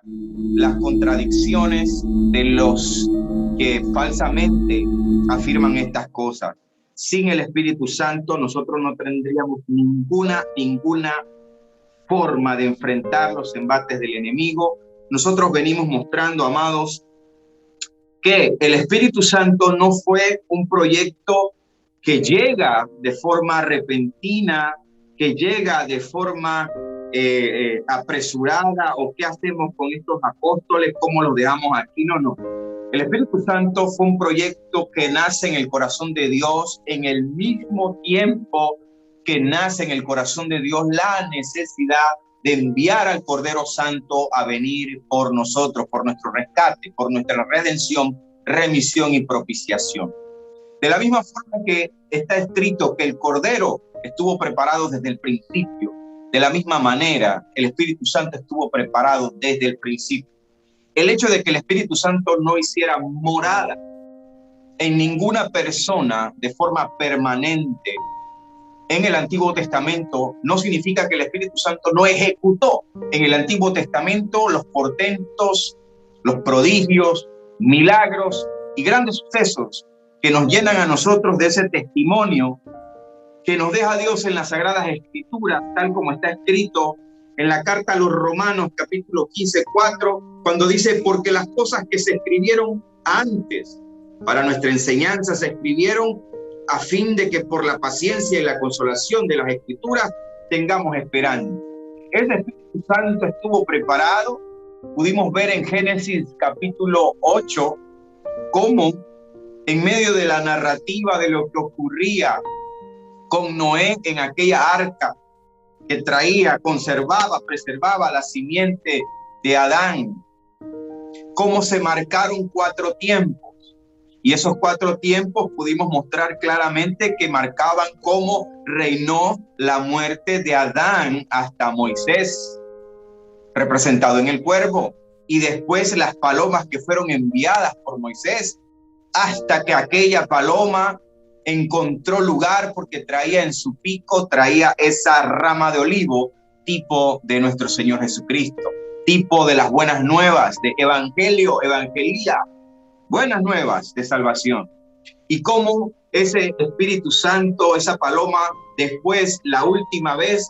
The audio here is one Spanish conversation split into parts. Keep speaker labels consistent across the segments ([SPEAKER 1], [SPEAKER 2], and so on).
[SPEAKER 1] las contradicciones de los que falsamente afirman estas cosas. Sin el Espíritu Santo nosotros no tendríamos ninguna forma de enfrentar los embates del enemigo. Nosotros venimos mostrando, amados, que el Espíritu Santo no fue un proyecto que llega de forma repentina, que llega de forma apresurada, o qué hacemos con estos apóstoles, cómo los dejamos aquí. No. El Espíritu Santo fue un proyecto que nace en el corazón de Dios en el mismo tiempo que nace en el corazón de Dios la necesidad de enviar al Cordero Santo a venir por nosotros, por nuestro rescate, por nuestra redención, remisión y propiciación. De la misma forma que está escrito que el Cordero estuvo preparado desde el principio, de la misma manera el Espíritu Santo estuvo preparado desde el principio. El hecho de que el Espíritu Santo no hiciera morada en ninguna persona de forma permanente en el Antiguo Testamento no significa que el Espíritu Santo no ejecutó en el Antiguo Testamento los portentos, los prodigios, milagros y grandes sucesos que nos llenan a nosotros de ese testimonio que nos deja Dios en las Sagradas Escrituras, tal como está escrito en la carta a los Romanos, capítulo 15:4, cuando dice: porque las cosas que se escribieron antes para nuestra enseñanza se escribieron a fin de que por la paciencia y la consolación de las Escrituras tengamos esperanza. Ese Espíritu Santo estuvo preparado. Pudimos ver en Génesis capítulo 8 cómo en medio de la narrativa de lo que ocurría con Noé en aquella arca que preservaba la simiente de Adán, cómo se marcaron 4 tiempos. Y esos 4 tiempos pudimos mostrar claramente que marcaban cómo reinó la muerte de Adán hasta Moisés, representado en el cuervo, y después las palomas que fueron enviadas por Moisés, hasta que aquella paloma encontró lugar porque traía en su pico, traía esa rama de olivo, tipo de nuestro Señor Jesucristo, tipo de las buenas nuevas, de evangelio, evangelía, buenas nuevas de salvación. Y cómo ese Espíritu Santo, esa paloma, después, la última vez,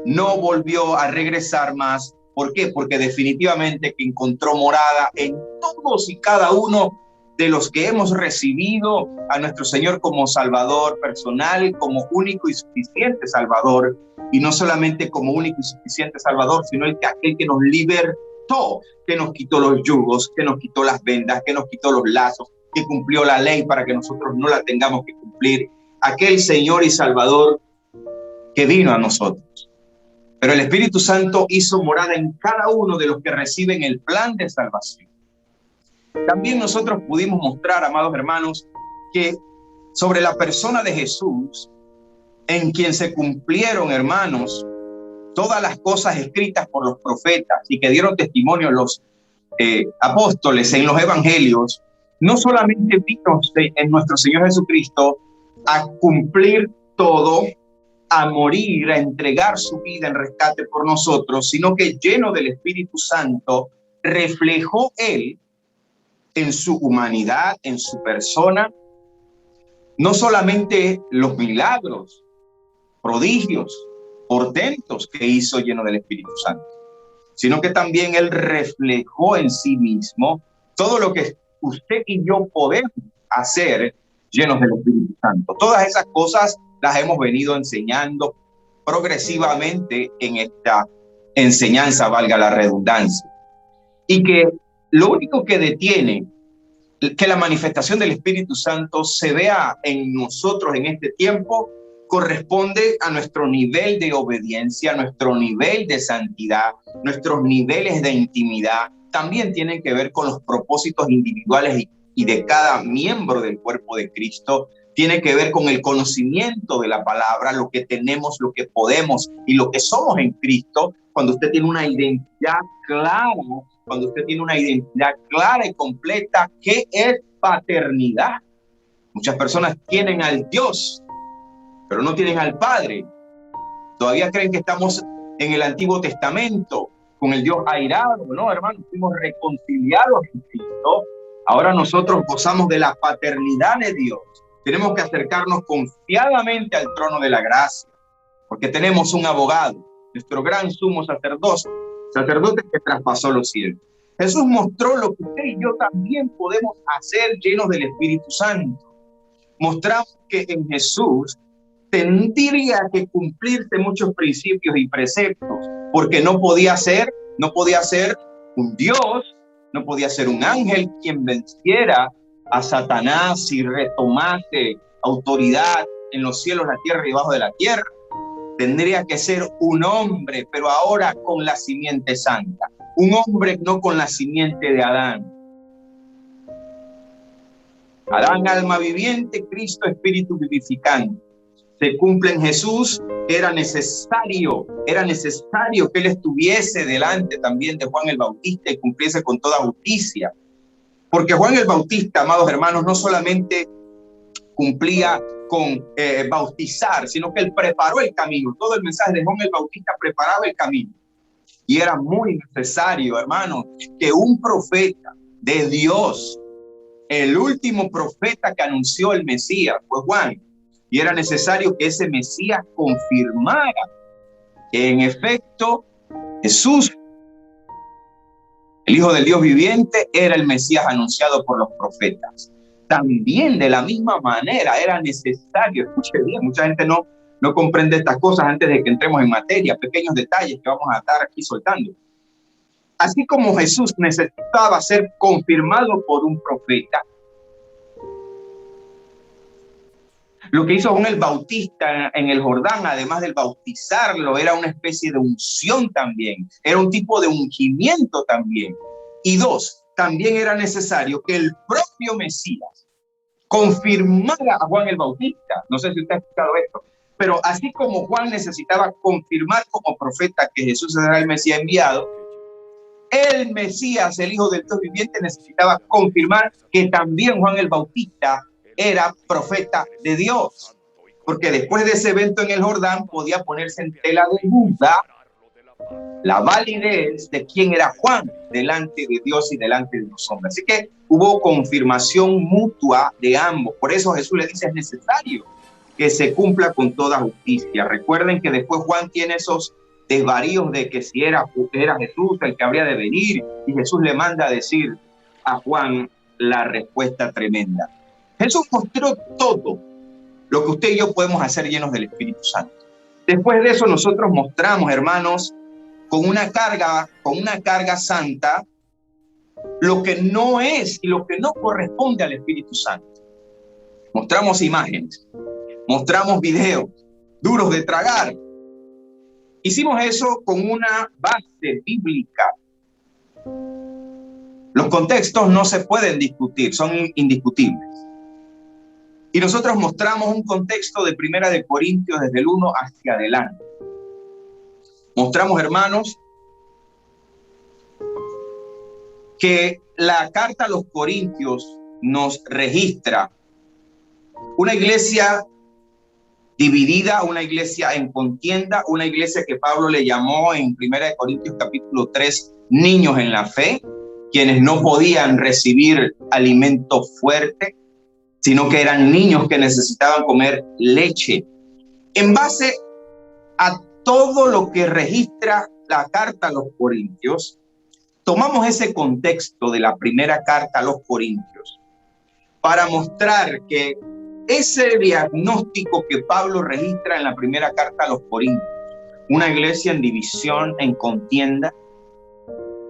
[SPEAKER 1] no volvió a regresar más. ¿Por qué? Porque definitivamente que encontró morada en todos y cada uno de los que hemos recibido a nuestro Señor como Salvador personal, como único y suficiente Salvador, y no solamente como único y suficiente Salvador, sino aquel que nos libertó, que nos quitó los yugos, que nos quitó las vendas, que nos quitó los lazos, que cumplió la ley para que nosotros no la tengamos que cumplir, aquel Señor y Salvador que vino a nosotros. Pero el Espíritu Santo hizo morada en cada uno de los que reciben el plan de salvación. También nosotros pudimos mostrar, amados hermanos, que sobre la persona de Jesús, en quien se cumplieron, hermanos, todas las cosas escritas por los profetas y que dieron testimonio los apóstoles en los evangelios, no solamente vino en nuestro Señor Jesucristo a cumplir todo, a morir, a entregar su vida en rescate por nosotros, sino que lleno del Espíritu Santo, reflejó él en su humanidad, en su persona, no solamente los milagros, prodigios, portentos que hizo lleno del Espíritu Santo, sino que también él reflejó en sí mismo todo lo que usted y yo podemos hacer llenos del Espíritu Santo. Todas esas cosas las hemos venido enseñando progresivamente en esta enseñanza, valga la redundancia, y que lo único que detiene que la manifestación del Espíritu Santo se vea en nosotros en este tiempo corresponde a nuestro nivel de obediencia, nuestro nivel de santidad, nuestros niveles de intimidad. También tienen que ver con los propósitos individuales y de cada miembro del cuerpo de Cristo. Tiene que ver con el conocimiento de la palabra, lo que tenemos, lo que podemos y lo que somos en Cristo. Cuando usted tiene una identidad clara, cuando usted tiene una identidad clara y completa, ¿qué es paternidad? Muchas personas tienen al Dios, pero no tienen al Padre. Todavía creen que estamos en el Antiguo Testamento con el Dios airado, ¿no, hermanos? Fuimos reconciliados en Cristo. Ahora nosotros gozamos de la paternidad de Dios. Tenemos que acercarnos confiadamente al trono de la gracia, porque tenemos un abogado, nuestro gran sumo sacerdote que traspasó los cielos. Jesús mostró lo que usted y yo también podemos hacer llenos del Espíritu Santo. Mostramos que en Jesús tendría que cumplirse muchos principios y preceptos, porque no podía ser un Dios, no podía ser un ángel quien venciera a Satanás y retomase autoridad en los cielos, la tierra y debajo de la tierra. Tendría que ser un hombre, pero ahora con la simiente santa. Un hombre no con la simiente de Adán. Adán, alma viviente, Cristo, espíritu vivificante. Se cumple en Jesús. Era necesario que él estuviese delante también de Juan el Bautista y cumpliese con toda justicia. Porque Juan el Bautista, amados hermanos, no solamente cumplía con bautizar, sino que él preparó el camino. Todo el mensaje de Juan el Bautista preparaba el camino. Y era muy necesario, hermanos, que un profeta de Dios, el último profeta que anunció el Mesías fue Juan. Y era necesario que ese Mesías confirmara que en efecto Jesús, el Hijo del Dios viviente, era el Mesías anunciado por los profetas. También de la misma manera era necesario, escuche bien, mucha gente no comprende estas cosas antes de que entremos en materia, pequeños detalles que vamos a estar aquí soltando. Así como Jesús necesitaba ser confirmado por un profeta, lo que hizo Juan el Bautista en el Jordán, además del bautizarlo, era una especie de unción también, era un tipo de ungimiento también. Y dos, también era necesario que el propio Mesías confirmara a Juan el Bautista. No sé si usted ha escuchado esto, pero así como Juan necesitaba confirmar como profeta que Jesús era el Mesías enviado, el Mesías, el Hijo del Dios viviente, necesitaba confirmar que también Juan el Bautista era profeta de Dios, porque después de ese evento en el Jordán podía ponerse en tela de duda la validez de quién era Juan delante de Dios y delante de los hombres. Así que hubo confirmación mutua de ambos. Por eso Jesús le dice: es necesario que se cumpla con toda justicia. Recuerden que después Juan tiene esos desvaríos de que si era Jesús el que habría de venir, y Jesús le manda a decir a Juan la respuesta tremenda. Jesús mostró todo lo que usted y yo podemos hacer llenos del Espíritu Santo. Después de eso nosotros mostramos, hermanos, con una carga santa, lo que no es y lo que no corresponde al Espíritu Santo. Mostramos imágenes, mostramos videos duros de tragar. Hicimos eso con una base bíblica. Los contextos no se pueden discutir, son indiscutibles. Y nosotros mostramos un contexto de 1 de Corintios desde el 1 hacia adelante. Mostramos, hermanos, que la carta a los Corintios nos registra una iglesia dividida, una iglesia en contienda, una iglesia que Pablo le llamó en 1 de Corintios capítulo 3, niños en la fe, quienes no podían recibir alimento fuerte, sino que eran niños que necesitaban comer leche. En base a todo lo que registra la carta a los Corintios, tomamos ese contexto de la primera carta a los Corintios para mostrar que ese diagnóstico que Pablo registra en la primera carta a los Corintios, una iglesia en división, en contienda,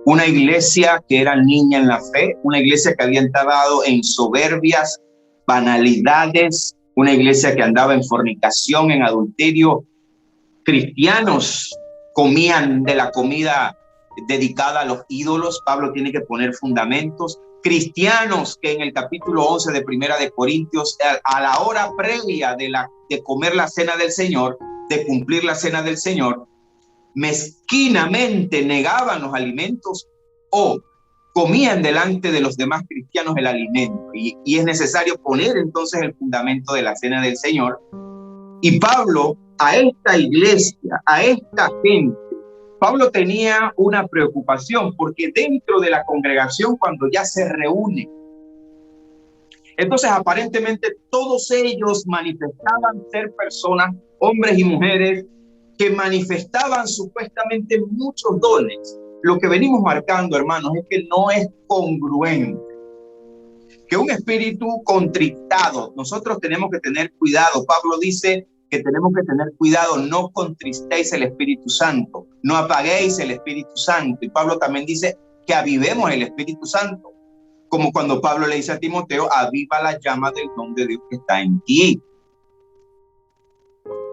[SPEAKER 1] una iglesia que era niña en la fe, una iglesia que había entrado en soberbias, banalidades, una iglesia que andaba en fornicación, en adulterio. Cristianos comían de la comida dedicada a los ídolos. Pablo tiene que poner fundamentos. Cristianos que en el capítulo 11 de 1 de Corintios, a la hora previa de comer la cena del Señor, de cumplir la cena del Señor, mezquinamente negaban los alimentos o comían delante de los demás cristianos el alimento. Y es necesario poner entonces el fundamento de la cena del Señor. Y Pablo, a esta iglesia, a esta gente, Pablo tenía una preocupación porque dentro de la congregación, cuando ya se reúne, entonces aparentemente todos ellos manifestaban ser personas, hombres y mujeres, que manifestaban supuestamente muchos dones. Lo que venimos marcando, hermanos, es que no es congruente. Que un espíritu contristado, nosotros tenemos que tener cuidado. Pablo dice que tenemos que tener cuidado, no contristéis el Espíritu Santo, no apaguéis el Espíritu Santo. Y Pablo también dice que avivemos el Espíritu Santo, como cuando Pablo le dice a Timoteo, aviva la llama del don de Dios que está en ti.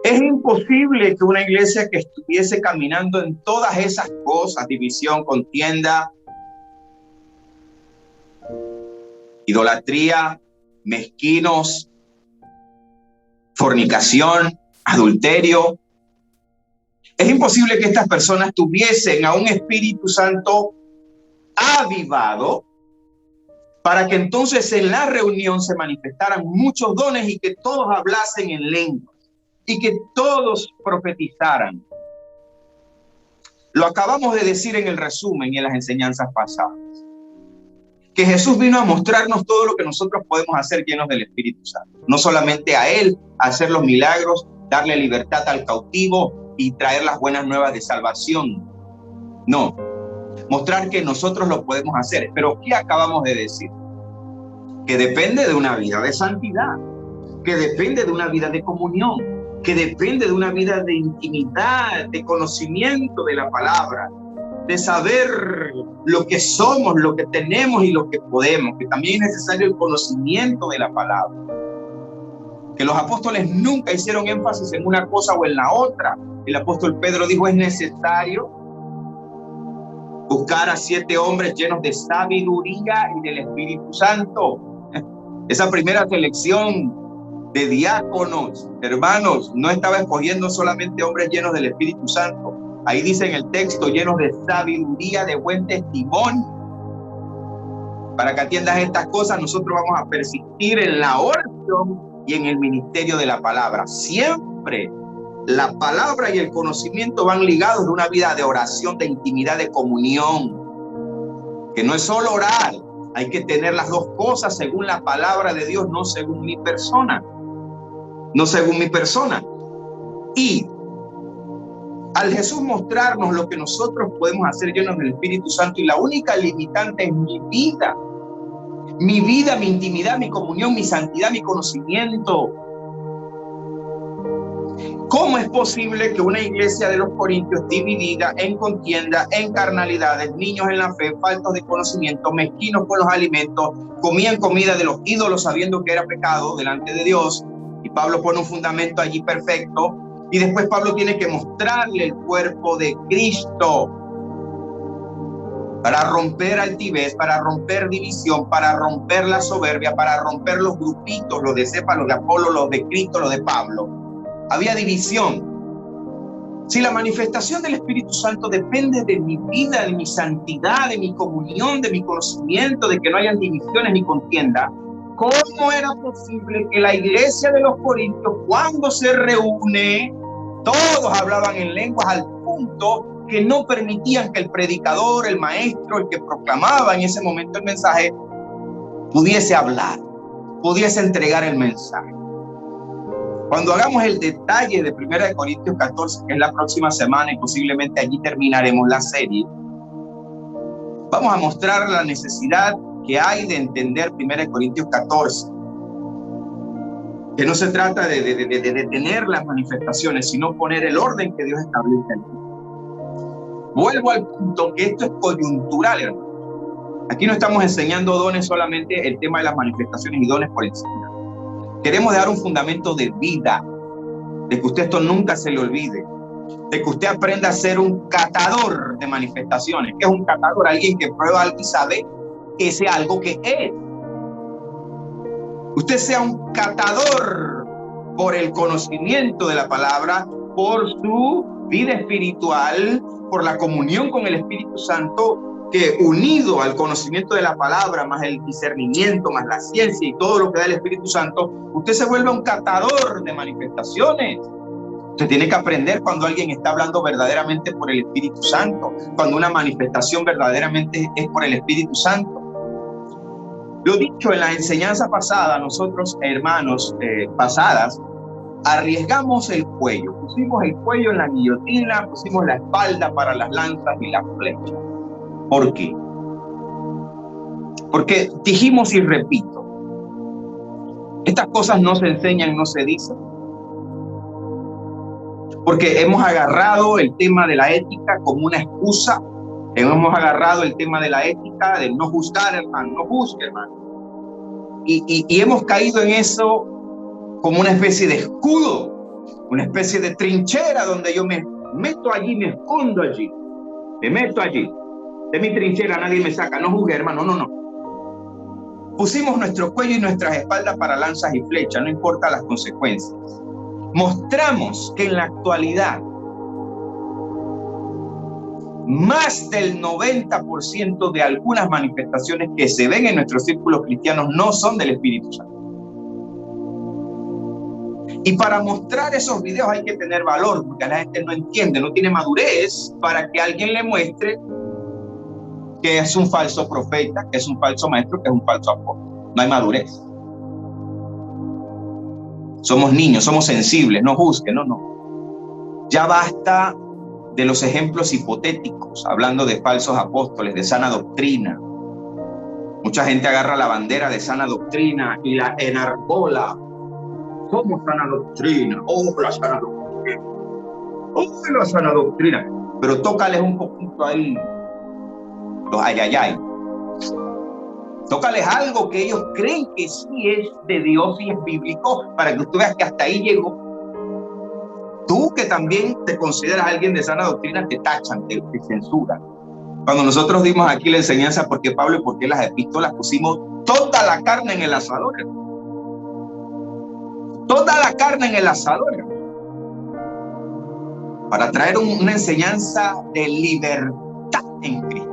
[SPEAKER 1] Es imposible que una iglesia que estuviese caminando en todas esas cosas, división, contienda, idolatría, mezquinos, fornicación, adulterio. Es imposible que estas personas tuviesen a un Espíritu Santo avivado para que entonces en la reunión se manifestaran muchos dones y que todos hablasen en lenguas y que todos profetizaran. Lo acabamos de decir en el resumen y en las enseñanzas pasadas, que Jesús vino a mostrarnos todo lo que nosotros podemos hacer llenos del Espíritu Santo. No solamente a Él hacer los milagros, darle libertad al cautivo y traer las buenas nuevas de salvación. No, mostrar que nosotros lo podemos hacer. Pero ¿qué acabamos de decir? Que depende de una vida de santidad, que depende de una vida de comunión, que depende de una vida de intimidad, de conocimiento de la palabra, de saber lo que somos, lo que tenemos y lo que podemos, que también es necesario el conocimiento de la palabra. Que los apóstoles nunca hicieron énfasis en una cosa o en la otra. El apóstol Pedro dijo, es necesario buscar a 7 hombres llenos de sabiduría y del Espíritu Santo. Esa primera selección de diáconos, hermanos, no estaba escogiendo solamente hombres llenos del Espíritu Santo. Ahí dice en el texto, llenos de sabiduría, de buen testimonio. Para que atiendas estas cosas, nosotros vamos a persistir en la oración y en el ministerio de la palabra. Siempre la palabra y el conocimiento van ligados de una vida de oración, de intimidad, de comunión. Que no es solo orar, hay que tener las dos cosas según la palabra de Dios, no según mi persona. No según mi persona. Y al Jesús mostrarnos lo que nosotros podemos hacer llenos del Espíritu Santo, y la única limitante es mi vida, mi intimidad, mi comunión, mi santidad, mi conocimiento. ¿Cómo es posible que una iglesia de los Corintios dividida en contienda, en carnalidades, niños en la fe, faltos de conocimiento, mezquinos con los alimentos, comían comida de los ídolos sabiendo que era pecado delante de Dios? Y Pablo pone un fundamento allí perfecto. Y después Pablo tiene que mostrarle el cuerpo de Cristo para romper altivez, para romper división, para romper la soberbia, para romper los grupitos, los de Cefa, los de Apolo, los de Cristo, los de Pablo. Había división. Si la manifestación del Espíritu Santo depende de mi vida, de mi santidad, de mi comunión, de mi conocimiento, de que no hayan divisiones ni contienda, ¿cómo era posible que la iglesia de los Corintios, cuando se reúne, todos hablaban en lenguas al punto que no permitían que el predicador, el maestro, el que proclamaba en ese momento el mensaje, pudiese hablar, pudiese entregar el mensaje? Cuando hagamos el detalle de 1 Corintios 14, que es la próxima semana, y posiblemente allí terminaremos la serie, vamos a mostrar la necesidad que hay de entender 1 Corintios 14. Que no se trata de detener las manifestaciones, sino poner el orden que Dios establece aquí. Vuelvo al punto que esto es coyuntural, hermano. Aquí no estamos enseñando dones, solamente el tema de las manifestaciones y dones por encima. Queremos dar un fundamento de vida, de que usted esto nunca se le olvide, de que usted aprenda a ser un catador de manifestaciones. ¿Qué es un catador? Alguien que prueba algo y sabe ese algo que es. Usted sea un catador por el conocimiento de la palabra, por su vida espiritual, por la comunión con el Espíritu Santo, que unido al conocimiento de la palabra, más el discernimiento, más la ciencia y todo lo que da el Espíritu Santo, usted se vuelve un catador de manifestaciones. Usted tiene que aprender cuando alguien está hablando verdaderamente por el Espíritu Santo, cuando una manifestación verdaderamente es por el Espíritu Santo. Lo dicho en la enseñanza pasada, nosotros, hermanos, pasadas, arriesgamos el cuello, pusimos el cuello en la guillotina, pusimos la espalda para las lanzas y las flechas. ¿Por qué? Porque dijimos y repito, estas cosas no se enseñan, no se dicen. Porque hemos agarrado el tema de la ética como una excusa, hemos agarrado el tema de la ética, de no juzgar, hermano, no juzgue, hermano. Y hemos caído en eso como una especie de escudo, una especie de trinchera donde yo me meto allí, me escondo allí, me meto allí. De mi trinchera nadie me saca, no juzgue, hermano, no. Pusimos nuestro cuello y nuestras espaldas para lanzas y flechas, no importa las consecuencias. Mostramos que en la actualidad más del 90% de algunas manifestaciones que se ven en nuestros círculos cristianos no son del Espíritu Santo. Y para mostrar esos videos hay que tener valor, porque la gente no entiende, no tiene madurez para que alguien le muestre que es un falso profeta, que es un falso maestro, que es un falso apóstol. No hay madurez. Somos niños, somos sensibles, no juzguen, no. Ya basta de los ejemplos hipotéticos, hablando de falsos apóstoles, de sana doctrina. Mucha gente agarra la bandera de sana doctrina y la enarbola. Somos sana doctrina, la sana doctrina, la sana doctrina. Pero tócales un poquito ahí los ay. Tócales algo que ellos creen que sí es de Dios y es bíblico, para que tú veas que hasta ahí llegó. Tú que también te consideras alguien de sana doctrina, te tachan, te censuran. Cuando nosotros dimos aquí la enseñanza por qué Pablo y por qué las epístolas, pusimos toda la carne en el asador. Toda la carne en el asador. Para traer una enseñanza de libertad en Cristo.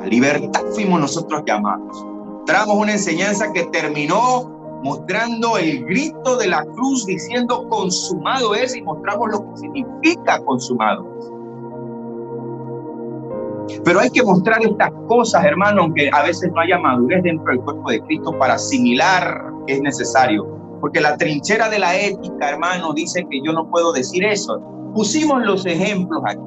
[SPEAKER 1] A libertad fuimos nosotros llamados. Mostramos una enseñanza que terminó mostrando el grito de la cruz diciendo consumado es, y mostramos lo que significa consumado es. Pero hay que mostrar estas cosas, hermano, aunque a veces no haya madurez dentro del cuerpo de Cristo para asimilar que es necesario. Porque la trinchera de la ética, hermano, dice que yo no puedo decir eso. Pusimos los ejemplos aquí.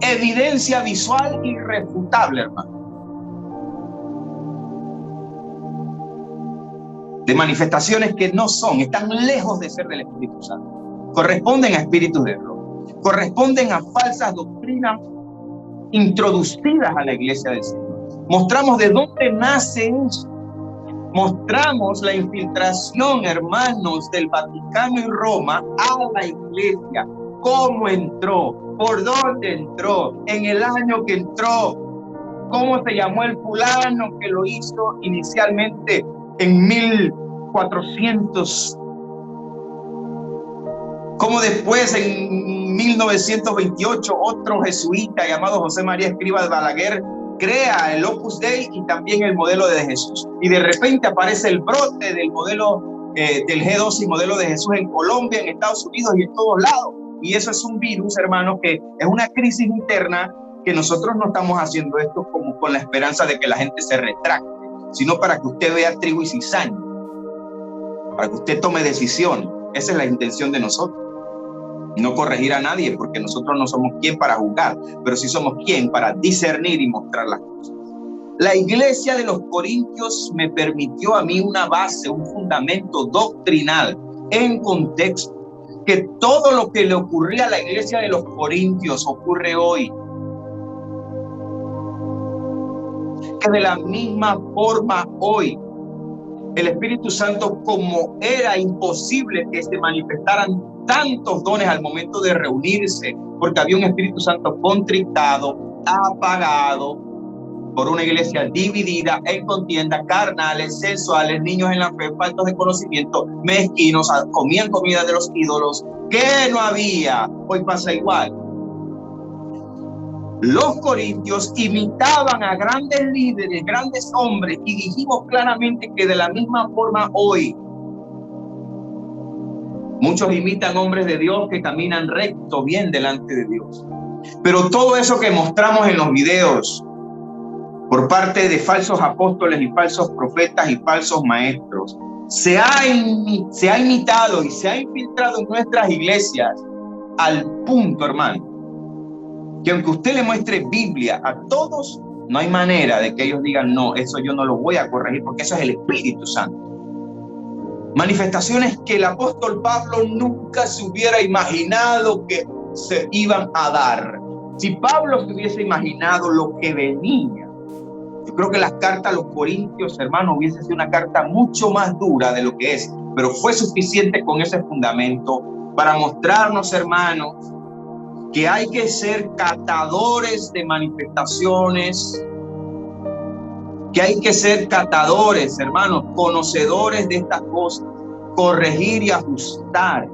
[SPEAKER 1] Evidencia visual irrefutable, hermano, de manifestaciones que no son, están lejos de ser del Espíritu Santo. Corresponden a espíritus de error. Corresponden a falsas doctrinas introducidas a la iglesia del Señor. Mostramos de dónde nace eso. Mostramos la infiltración, hermanos, del Vaticano y Roma a la iglesia. Cómo entró, por dónde entró, en el año que entró, cómo se llamó el fulano que lo hizo inicialmente en 1400, como después en 1928 otro jesuita llamado José María Escrivá de Balaguer crea el Opus Dei y también el modelo de Jesús, y de repente aparece el brote del modelo del G12 y modelo de Jesús en Colombia, en Estados Unidos y en todos lados. Y eso es un virus, hermanos, que es una crisis interna, que nosotros no estamos haciendo esto como con la esperanza de que la gente se retracte, sino para que usted vea trigo y cizaña, para que usted tome decisión. Esa es la intención de nosotros. No corregir a nadie, porque nosotros no somos quien para juzgar, pero sí somos quien para discernir y mostrar las cosas. La iglesia de los Corintios me permitió a mí una base, un fundamento doctrinal en contexto, que todo lo que le ocurría a la iglesia de los Corintios ocurre hoy. Que de la misma forma hoy, el Espíritu Santo, como era imposible que se manifestaran tantos dones al momento de reunirse, porque había un Espíritu Santo contristado, apagado, por una iglesia dividida, en contienda, carnales, sensuales, niños en la fe, faltos de conocimiento, mezquinos, comían comida de los ídolos, que no había. Hoy pasa igual. Los corintios imitaban a grandes líderes, grandes hombres, y dijimos claramente que de la misma forma hoy Muchos imitan hombres de Dios que caminan recto, bien delante de Dios. Pero todo eso que mostramos en los videos por parte de falsos apóstoles y falsos profetas y falsos maestros se ha imitado y se ha infiltrado en nuestras iglesias al punto, hermano, que aunque usted le muestre Biblia a todos, no hay manera de que ellos digan, no, eso yo no lo voy a corregir porque eso es el Espíritu Santo. Manifestaciones que el apóstol Pablo nunca se hubiera imaginado que se iban a dar. Si Pablo se hubiese imaginado lo que venía, yo creo que las cartas a los Corintios, hermanos, hubiese sido una carta mucho más dura de lo que es, pero fue suficiente con ese fundamento para mostrarnos, hermanos, que hay que ser catadores de manifestaciones, que hay que ser catadores, hermanos, conocedores de estas cosas, corregir y ajustar.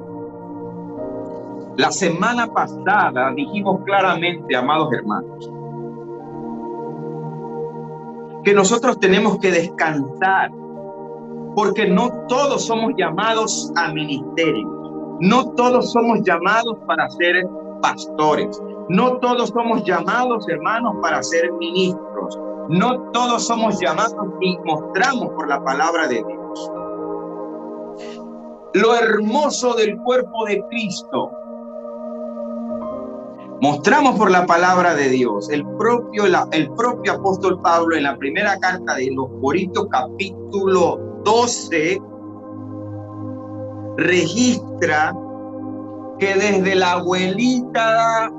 [SPEAKER 1] La semana pasada dijimos claramente, amados hermanos, que nosotros tenemos que descansar, porque no todos somos llamados a ministerios, no todos somos llamados para ser pastores, no todos somos llamados, hermanos, para ser ministros, no todos somos llamados y mostramos por la palabra de Dios. Lo hermoso del cuerpo de Cristo, mostramos por la palabra de Dios. El propio apóstol Pablo en la primera carta de los Corintios capítulo 12 registra que desde la abuelita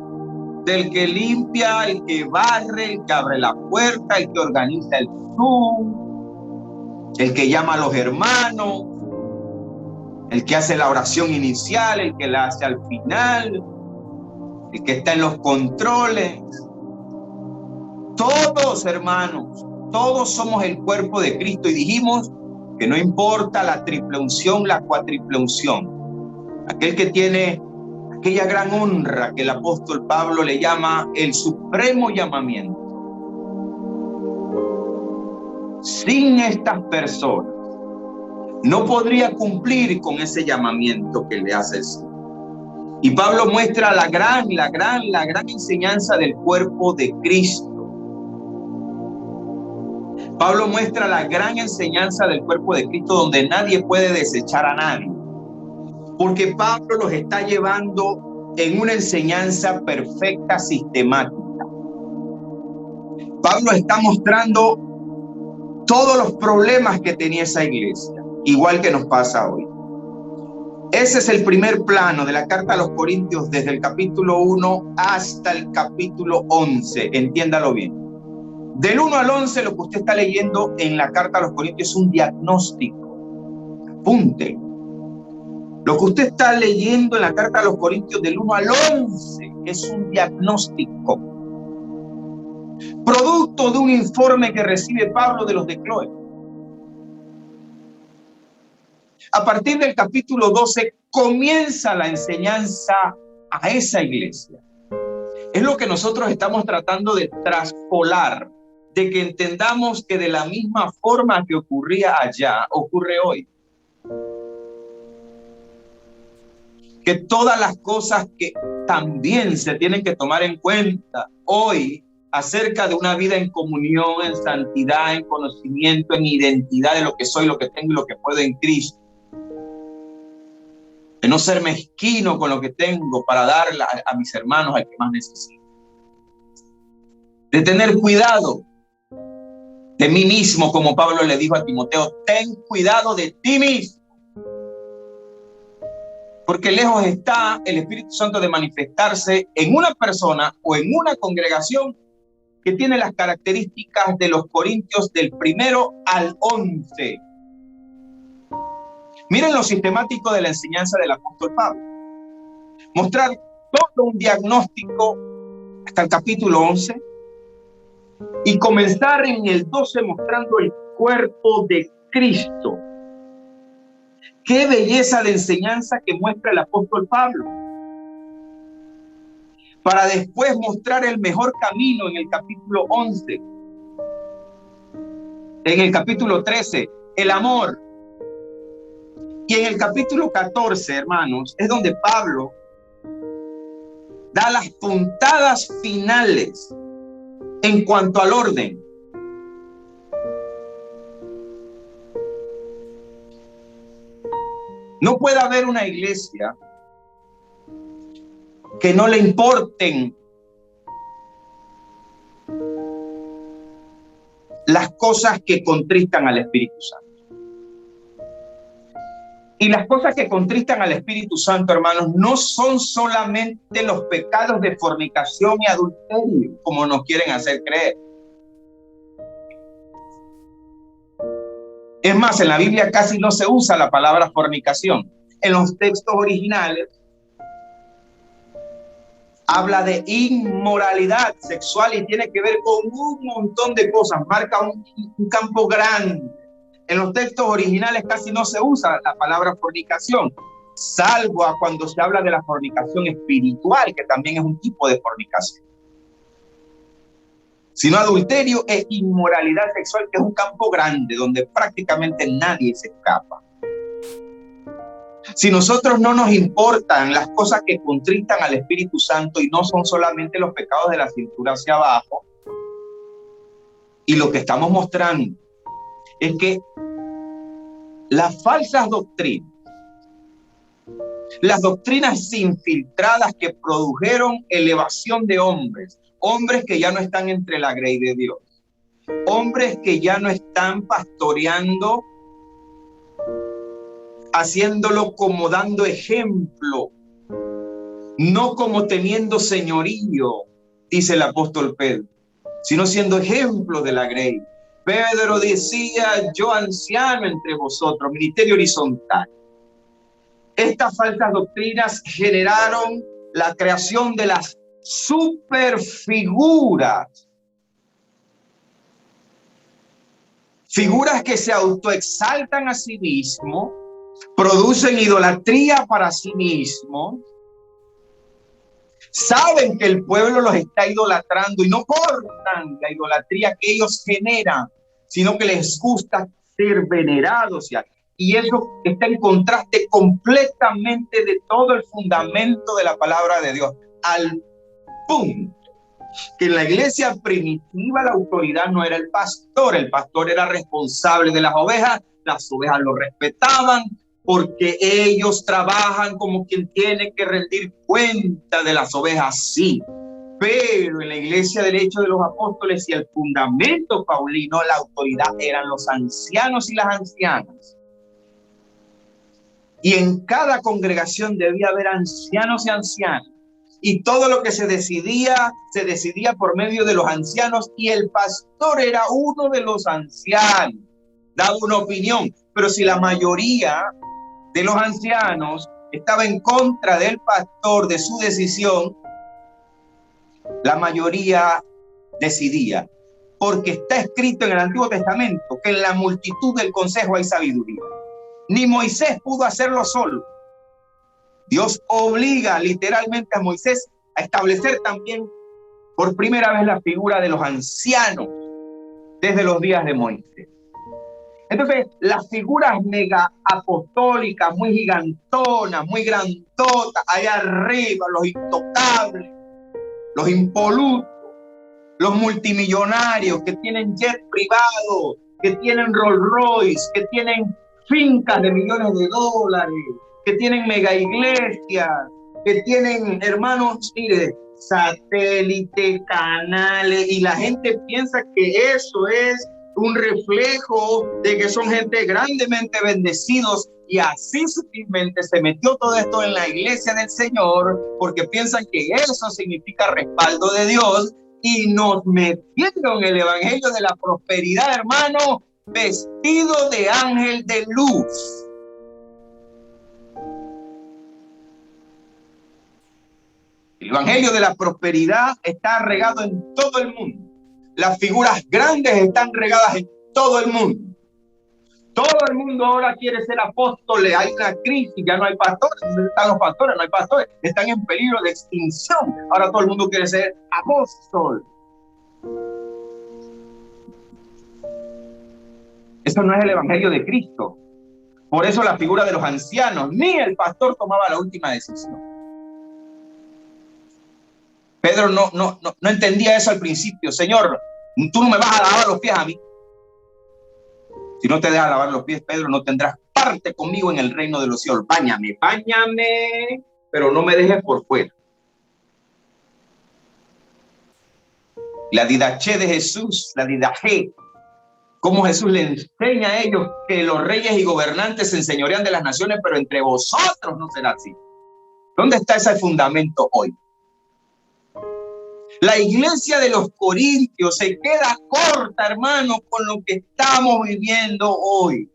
[SPEAKER 1] del que limpia, el que barre, el que abre la puerta, el que organiza el Zoom, el que llama a los hermanos, el que hace la oración inicial, el que la hace al final, el que está en los controles. Todos, hermanos, todos somos el cuerpo de Cristo y dijimos que no importa la triple unción, la cuatriple unción. Aquel que tiene aquella gran honra que el apóstol Pablo le llama el supremo llamamiento. Sin estas personas no podría cumplir con ese llamamiento que le hace el Señor. Y Pablo muestra la gran enseñanza del cuerpo de Cristo. Pablo muestra la gran enseñanza del cuerpo de Cristo donde nadie puede desechar a nadie. Porque Pablo los está llevando en una enseñanza perfecta, sistemática. Pablo está mostrando todos los problemas que tenía esa iglesia, igual que nos pasa hoy. Ese es el primer plano de la carta a los Corintios, desde el capítulo 1 hasta el capítulo 11. Entiéndalo bien. Del 1 al 11, lo que usted está leyendo en la carta a los Corintios es un diagnóstico. Apunte. Lo que usted está leyendo en la carta a los Corintios del 1 al 11 es un diagnóstico. Producto de un informe que recibe Pablo de los de Cloé. A partir del capítulo 12 comienza la enseñanza a esa iglesia. Es lo que nosotros estamos tratando de traspolar, de que entendamos que de la misma forma que ocurría allá, ocurre hoy. Que todas las cosas que también se tienen que tomar en cuenta hoy acerca de una vida en comunión, en santidad, en conocimiento, en identidad de lo que soy, lo que tengo y lo que puedo en Cristo. De no ser mezquino con lo que tengo para darle a mis hermanos al que más necesita. De tener cuidado de mí mismo, como Pablo le dijo a Timoteo, ten cuidado de ti mismo. Porque lejos está el Espíritu Santo de manifestarse en una persona o en una congregación que tiene las características de los Corintios del 1 al 11. Miren lo sistemático de la enseñanza del apóstol Pablo. Mostrar todo un diagnóstico hasta el capítulo 11 y comenzar en el 12 mostrando el cuerpo de Cristo. Qué belleza de enseñanza que muestra el apóstol Pablo. Para después mostrar el mejor camino en el capítulo 11. En el capítulo 13, el amor. Y en el capítulo 14, hermanos, es donde Pablo da las puntadas finales en cuanto al orden. No puede haber una iglesia que no le importen las cosas que contristan al Espíritu Santo. Y las cosas que contristan al Espíritu Santo, hermanos, no son solamente los pecados de fornicación y adulterio, como nos quieren hacer creer. Es más, en la Biblia casi no se usa la palabra fornicación. En los textos originales habla de inmoralidad sexual y tiene que ver con un montón de cosas. Marca un campo grande. En los textos originales casi no se usa la palabra fornicación, salvo a cuando se habla de la fornicación espiritual, que también es un tipo de fornicación. Sino adulterio e inmoralidad sexual, que es un campo grande donde prácticamente nadie se escapa. Si nosotros no nos importan las cosas que contristan al Espíritu Santo y no son solamente los pecados de la cintura hacia abajo, y lo que estamos mostrando es que las falsas doctrinas, las doctrinas infiltradas que produjeron elevación de hombres, hombres que ya no están entre la grey de Dios, hombres que ya no están pastoreando, haciéndolo como dando ejemplo, no como teniendo señorío, dice el apóstol Pedro, sino siendo ejemplo de la grey. Pedro decía: yo anciano entre vosotros, ministerio horizontal. Estas falsas doctrinas generaron la creación de las superfiguras. Figuras que se autoexaltan a sí mismos, producen idolatría para sí mismos, saben que el pueblo los está idolatrando y no cortan la idolatría que ellos generan, sino que les gusta ser venerados. Y eso está en contraste completamente de todo el fundamento de la palabra de Dios, al punto que en la iglesia primitiva la autoridad no era el pastor era responsable de las ovejas lo respetaban porque ellos trabajan como quien tiene que rendir cuenta de las ovejas, sí. Pero en la iglesia del Hecho de los Apóstoles y el fundamento paulino, la autoridad eran los ancianos y las ancianas. Y en cada congregación debía haber ancianos y ancianas. Y todo lo que se decidía por medio de los ancianos, y el pastor era uno de los ancianos. Daba una opinión, pero si la mayoría de los ancianos estaba en contra del pastor, de su decisión, la mayoría decidía, porque está escrito en el Antiguo Testamento que en la multitud del consejo hay sabiduría. Ni Moisés pudo hacerlo solo. Dios obliga literalmente a Moisés a establecer también por primera vez la figura de los ancianos desde los días de Moisés. Entonces, las figuras mega apostólicas, muy gigantonas, muy grandotas, allá arriba, los intocables, los impolutos, los multimillonarios que tienen jet privado, que tienen Rolls Royce, que tienen fincas de millones de dólares, que tienen mega iglesias, que tienen, hermanos, mire, satélites, canales, y la gente piensa que eso es un reflejo de que son gente grandemente bendecidos, y así sutilmente se metió todo esto en la iglesia del Señor porque piensan que eso significa respaldo de Dios, y nos metieron el evangelio de la prosperidad, hermano, vestido de ángel de luz. El evangelio de la prosperidad está regado en todo el mundo. Las figuras grandes están regadas en todo el mundo. Todo el mundo ahora quiere ser apóstoles. Hay una crisis, ya no hay pastores. ¿Dónde están los pastores? No hay pastores. Están en peligro de extinción. Ahora todo el mundo quiere ser apóstol. Eso no es el evangelio de Cristo. Por eso la figura de los ancianos, ni el pastor tomaba la última decisión. Pedro no entendía eso al principio. Señor, tú no me vas a lavar los pies a mí. Si no te dejas lavar los pies, Pedro, no tendrás parte conmigo en el reino de los cielos. Báñame, pero no me dejes por fuera. La didaché de Jesús, la didaché, cómo Jesús le enseña a ellos que los reyes y gobernantes se enseñorean de las naciones, pero entre vosotros no será así. ¿Dónde está ese fundamento hoy? La iglesia de los Corintios se queda corta, hermano, con lo que estamos viviendo hoy.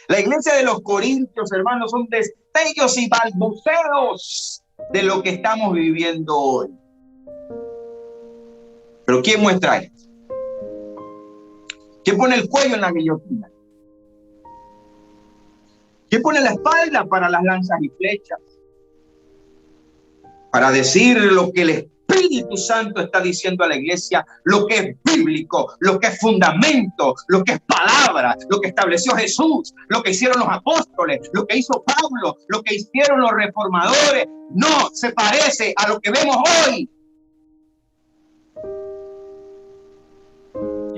[SPEAKER 1] La iglesia de los Corintios, hermanos, son destellos y balbuceos de lo que estamos viviendo hoy. Pero ¿quién muestra esto? ¿Quién pone el cuello en la guillotina? ¿Quién pone la espalda para las lanzas y flechas? Para decir lo que el Espíritu Santo está diciendo a la iglesia, lo que es bíblico, lo que es fundamento, lo que es palabra, lo que estableció Jesús, lo que hicieron los apóstoles, lo que hizo Pablo, lo que hicieron los reformadores. No se parece a lo que vemos hoy.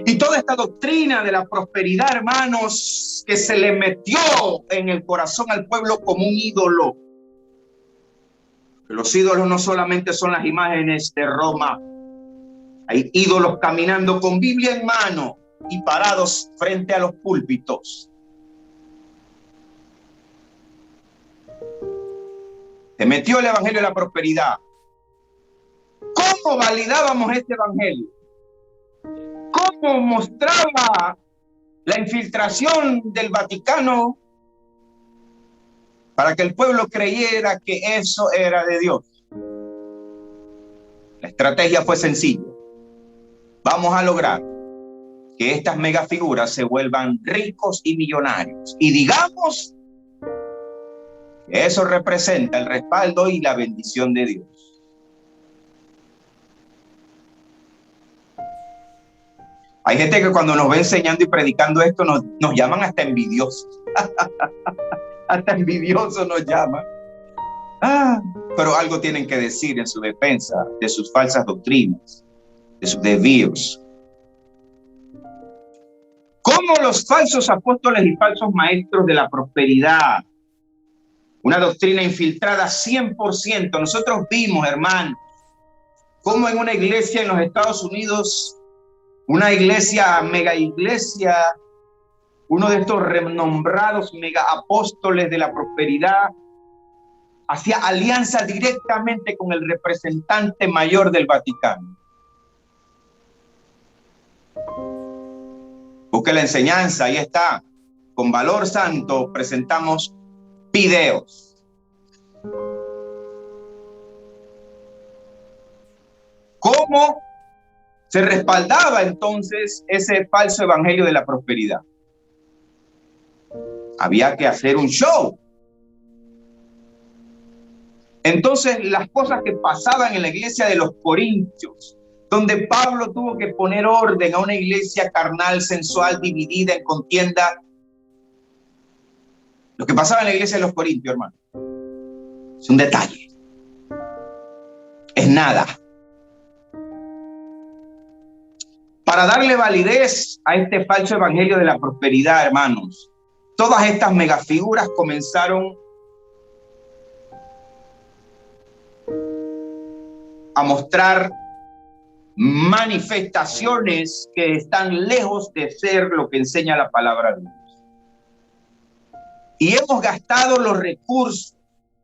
[SPEAKER 1] Y toda esta doctrina de la prosperidad, hermanos, que se le metió en el corazón al pueblo como un ídolo. Los ídolos no solamente son las imágenes de Roma. Hay ídolos caminando con Biblia en mano y parados frente a los púlpitos. Se metió el evangelio de la prosperidad. ¿Cómo validábamos este evangelio? ¿Cómo mostraba la infiltración del Vaticano para que el pueblo creyera que eso era de Dios? La estrategia fue sencilla. Vamos a lograr que estas megafiguras se vuelvan ricos y millonarios. Y digamos que eso representa el respaldo y la bendición de Dios. Hay gente que cuando nos ve enseñando y predicando esto nos llaman hasta envidiosos. Hasta envidiosos nos llaman. Pero algo tienen que decir en su defensa de sus falsas doctrinas, de sus desvíos. Como los falsos apóstoles y falsos maestros de la prosperidad, una doctrina infiltrada 100%. Nosotros vimos, hermanos, cómo en una iglesia en los Estados Unidos, una iglesia, mega iglesia, uno de estos renombrados mega apóstoles de la prosperidad, hacía alianza directamente con el representante mayor del Vaticano. Busque la enseñanza, ahí está. Con Valor Santo presentamos videos. ¿Cómo se respaldaba entonces ese falso evangelio de la prosperidad? Había que hacer un show. Entonces, las cosas que pasaban en la iglesia de los Corintios, donde Pablo tuvo que poner orden a una iglesia carnal, sensual, dividida en contienda. Lo que pasaba en la iglesia de los Corintios, hermano, es un detalle. Es nada. Para darle validez a este falso evangelio de la prosperidad, hermanos, todas estas megafiguras comenzaron a mostrar manifestaciones que están lejos de ser lo que enseña la palabra de Dios. Y hemos gastado los recursos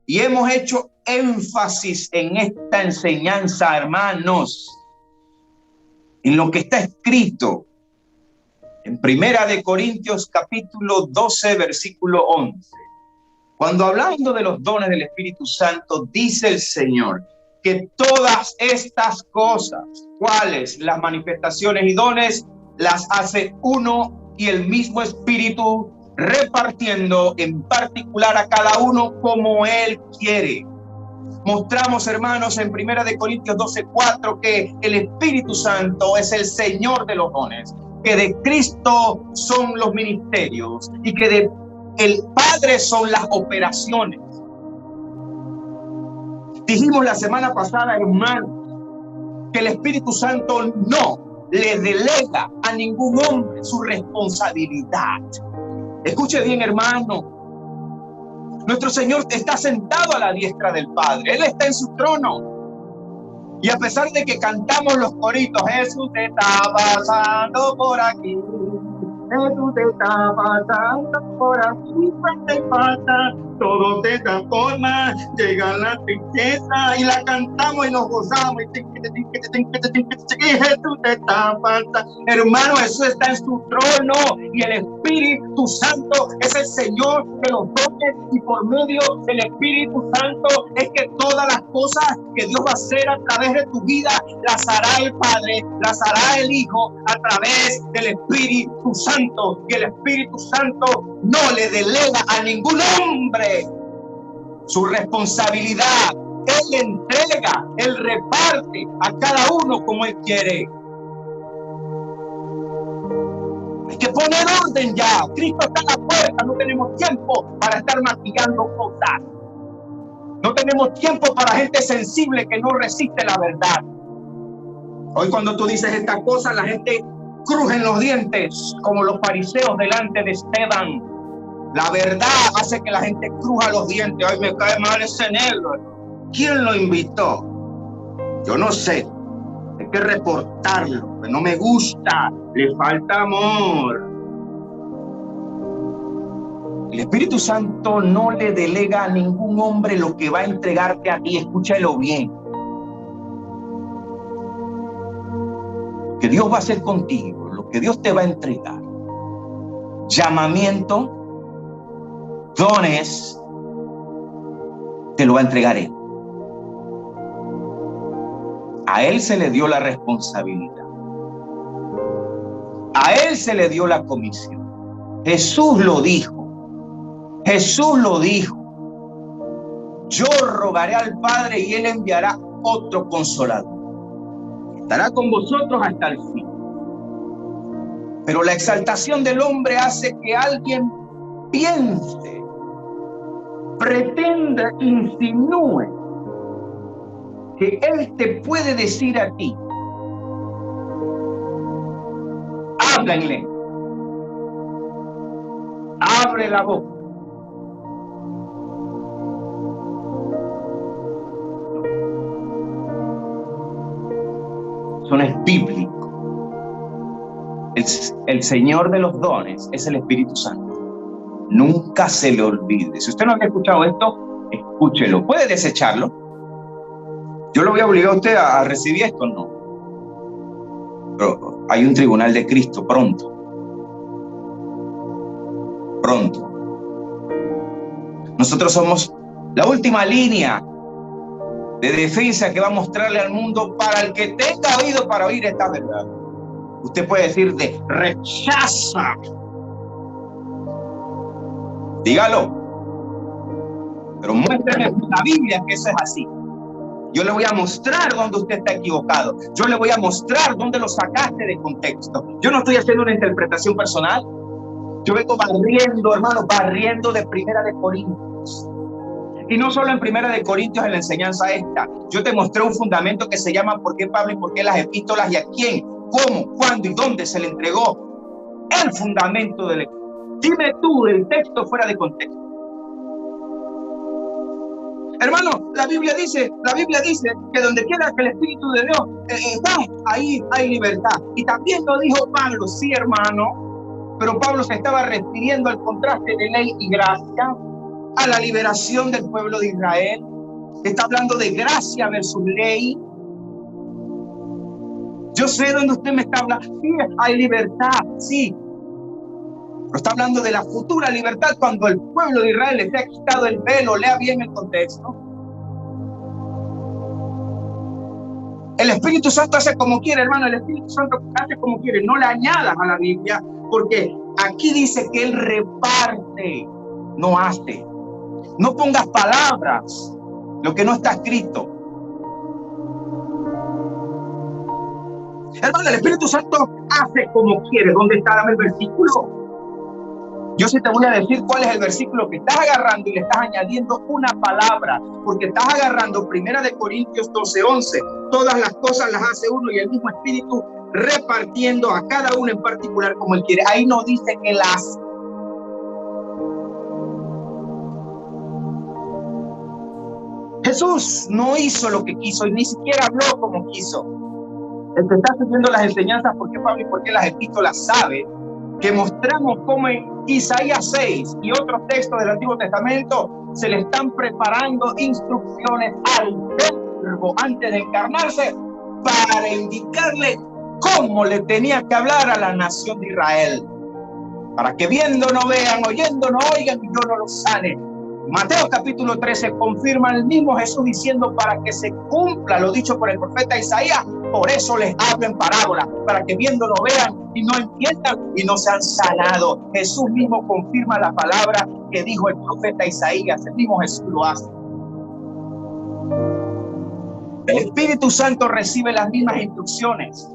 [SPEAKER 1] y hemos hecho énfasis en esta enseñanza, hermanos, en lo que está escrito en Primera de Corintios capítulo 12, versículo 11. Cuando hablando de los dones del Espíritu Santo, dice el Señor que todas estas cosas, ¿cuáles? Las manifestaciones y dones, las hace uno y el mismo Espíritu, repartiendo en particular a cada uno como Él quiere. Mostramos, hermanos, en Primera de Corintios 12:4 que el Espíritu Santo es el Señor de los dones. que de Cristo son los ministerios y que de el Padre son las operaciones. Dijimos la semana pasada, hermanos, que el Espíritu Santo no le delega a ningún hombre su responsabilidad. Escuche bien, hermano. Nuestro Señor está sentado a la diestra del Padre. Él está en su trono. Y a pesar de que cantamos los coritos, Jesús te está pasando por aquí. Jesús te está pasando por aquí. Te falta, todo se transforma. Llega la tristeza y la cantamos y nos gozamos. Y Jesús te está pasando. Hermano, Jesús está en su trono y el Espíritu Santo es el Señor de los dones, y por medio del Espíritu Santo es que todas las cosas que Dios va a hacer a través de tu vida las hará el Padre, las hará el Hijo a través del Espíritu Santo. Y el Espíritu Santo no le delega a ningún hombre su responsabilidad. Él entrega, Él reparte a cada uno como Él quiere. Hay que poner orden ya. Cristo está a la puerta. No tenemos tiempo para estar maquillando cosas. No tenemos tiempo para gente sensible que no resiste la verdad. Hoy cuando tú dices estas cosas, la gente cruje en los dientes como los fariseos delante de Esteban. La verdad hace que la gente cruja los dientes. Ay, me cae mal ese negro. ¿Quién lo invitó? Yo no sé. Hay que reportarlo. Que no me gusta. Le falta amor. El Espíritu Santo no le delega a ningún hombre lo que va a entregarte a ti. Escúchalo bien. Lo que Dios va a hacer contigo, lo que Dios te va a entregar. Llamamiento, dones, te lo va a entregar Él. A Él se le dio la responsabilidad. A Él se le dio la comisión. Jesús lo dijo. Jesús lo dijo. Yo rogaré al Padre y Él enviará otro consolador. Estará con vosotros hasta el fin. Pero la exaltación del hombre hace que alguien piense, pretenda, insinúe que Él te puede decir a ti: háblenle, abre la boca. Eso no es bíblico. El Señor de los dones es el Espíritu Santo. Nunca se le olvide. Si usted no había escuchado esto, escúchelo. ¿Puede desecharlo? Yo lo voy a obligar a usted a recibir esto, no. Pero hay un tribunal de Cristo pronto. Pronto. Nosotros somos la última línea de defensa que va a mostrarle al mundo para el que tenga oído para oír esta verdad. Usted puede decir de rechaza. Dígalo. Pero muéstrele en la Biblia que eso es así. Yo le voy a mostrar dónde usted está equivocado. Yo le voy a mostrar dónde lo sacaste de contexto. Yo no estoy haciendo una interpretación personal. Yo vengo barriendo, hermano, barriendo de Primera de Corintios. Y no solo en Primera de Corintios en la enseñanza esta. Yo te mostré un fundamento que se llama ¿por qué Pablo y por qué las epístolas? ¿Y a quién? ¿Cómo? ¿Cuándo y dónde se le entregó? El fundamento del... Dime tú el texto fuera de contexto. Hermano, la Biblia dice que donde quiera que el Espíritu de Dios está, ahí hay libertad. Y también lo dijo Pablo, sí, hermano, pero Pablo se estaba refiriendo al contraste de ley y gracia, a la liberación del pueblo de Israel. Está hablando de gracia versus ley. Yo sé dónde usted me está hablando. Sí, hay libertad, sí. Pero está hablando de la futura libertad cuando el pueblo de Israel les ha quitado el velo. Lea bien el contexto. El Espíritu Santo hace como quiere, hermano. El Espíritu Santo hace como quiere. No le añadas a la Biblia, porque aquí dice que Él reparte, no hace. No pongas palabras lo que no está escrito. Hermano, el Espíritu Santo hace como quiere. ¿Dónde está? Dame el versículo. Yo sí te voy a decir cuál es el versículo que estás agarrando y le estás añadiendo una palabra, porque estás agarrando 1 Corintios 12:11. Todas las cosas las hace uno y el mismo Espíritu, repartiendo a cada uno en particular como él quiere. Ahí no dice que las. Jesús no hizo lo que quiso y ni siquiera habló como quiso. El que está siguiendo las enseñanzas, ¿por qué, Pablo? Y por qué las epístolas, sabe que mostramos cómo en Isaías 6 y otros textos del Antiguo Testamento se le están preparando instrucciones al Verbo antes de encarnarse para indicarle cómo le tenía que hablar a la nación de Israel, para que viendo no vean, oyendo no oigan y yo no los sane. Mateo capítulo 13 confirma el mismo Jesús diciendo, para que se cumpla lo dicho por el profeta Isaías, por eso les hablo en parábola, para que viendo no vean y no entiendan y no sean sanados. Jesús mismo confirma la palabra que dijo el profeta Isaías. El mismo Jesús lo hace. El Espíritu Santo recibe las mismas instrucciones.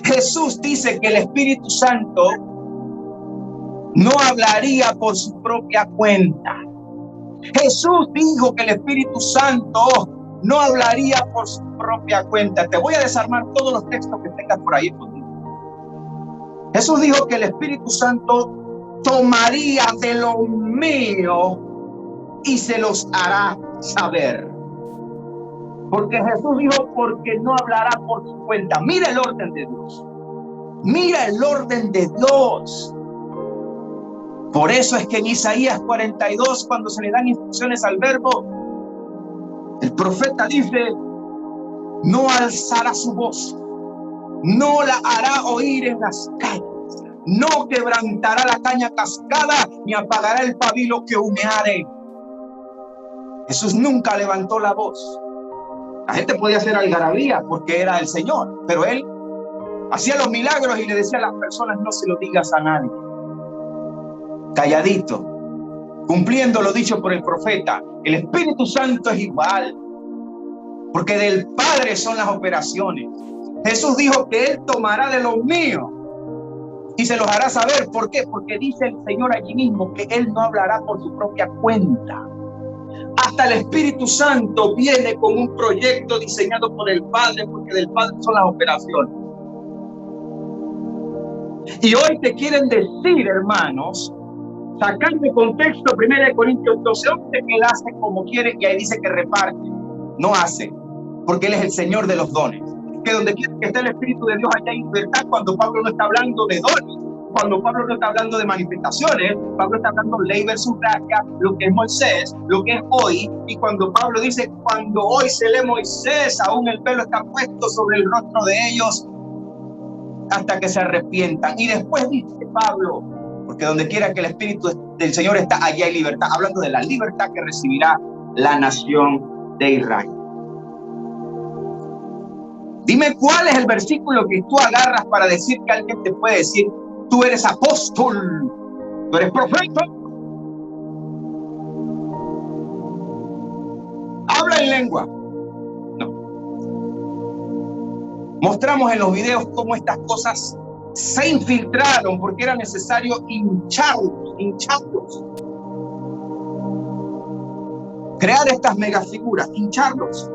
[SPEAKER 1] Jesús dice que el Espíritu Santo no hablaría por su propia cuenta. Jesús dijo que el Espíritu Santo no hablaría por su propia cuenta. Te voy a desarmar todos los textos que tengas por ahí contigo. Jesús dijo que el Espíritu Santo tomaría de lo mío y se los hará saber. Porque Jesús dijo, porque no hablará por su cuenta. Mira el orden de Dios. Mira el orden de Dios. Por eso es que en Isaías 42, cuando se le dan instrucciones al Verbo, el profeta dice, no alzará su voz, no la hará oír en las calles, no quebrantará la caña cascada, ni apagará el pabilo que humeare. Jesús nunca levantó la voz. La gente podía hacer algarabía porque era el Señor, pero él hacía los milagros y le decía a las personas, no se lo digas a nadie. Calladito, cumpliendo lo dicho por el profeta. El Espíritu Santo es igual, porque del Padre son las operaciones. Jesús dijo que Él tomará de lo mío y se los hará saber. ¿Por qué? Porque dice el Señor allí mismo que Él no hablará por su propia cuenta. Hasta el Espíritu Santo viene con un proyecto diseñado por el Padre, porque del Padre son las operaciones. Y hoy te quieren decir, hermanos, sacar de contexto 1 Corintios 12:11, que Él hace como quiere, y ahí dice que reparte. No hace, porque Él es el Señor de los dones. Que donde quiera que esté el Espíritu de Dios, allá hay libertad. Cuando Pablo no está hablando de dones, cuando Pablo no está hablando de manifestaciones, Pablo está hablando ley versus gracia, lo que es Moisés, lo que es hoy. Y cuando Pablo dice, cuando hoy se lee Moisés, aún el pelo está puesto sobre el rostro de ellos hasta que se arrepientan. Y después dice Pablo, porque donde quiera que el Espíritu del Señor está, allá hay libertad, hablando de la libertad que recibirá la nación de Israel. Dime cuál es el versículo que tú agarras para decir que alguien te puede decir, tú eres apóstol, tú eres profeta. Habla en lengua. No. Mostramos en los videos cómo estas cosas se infiltraron porque era necesario hincharlos. Crear estas megafiguras, hincharlos.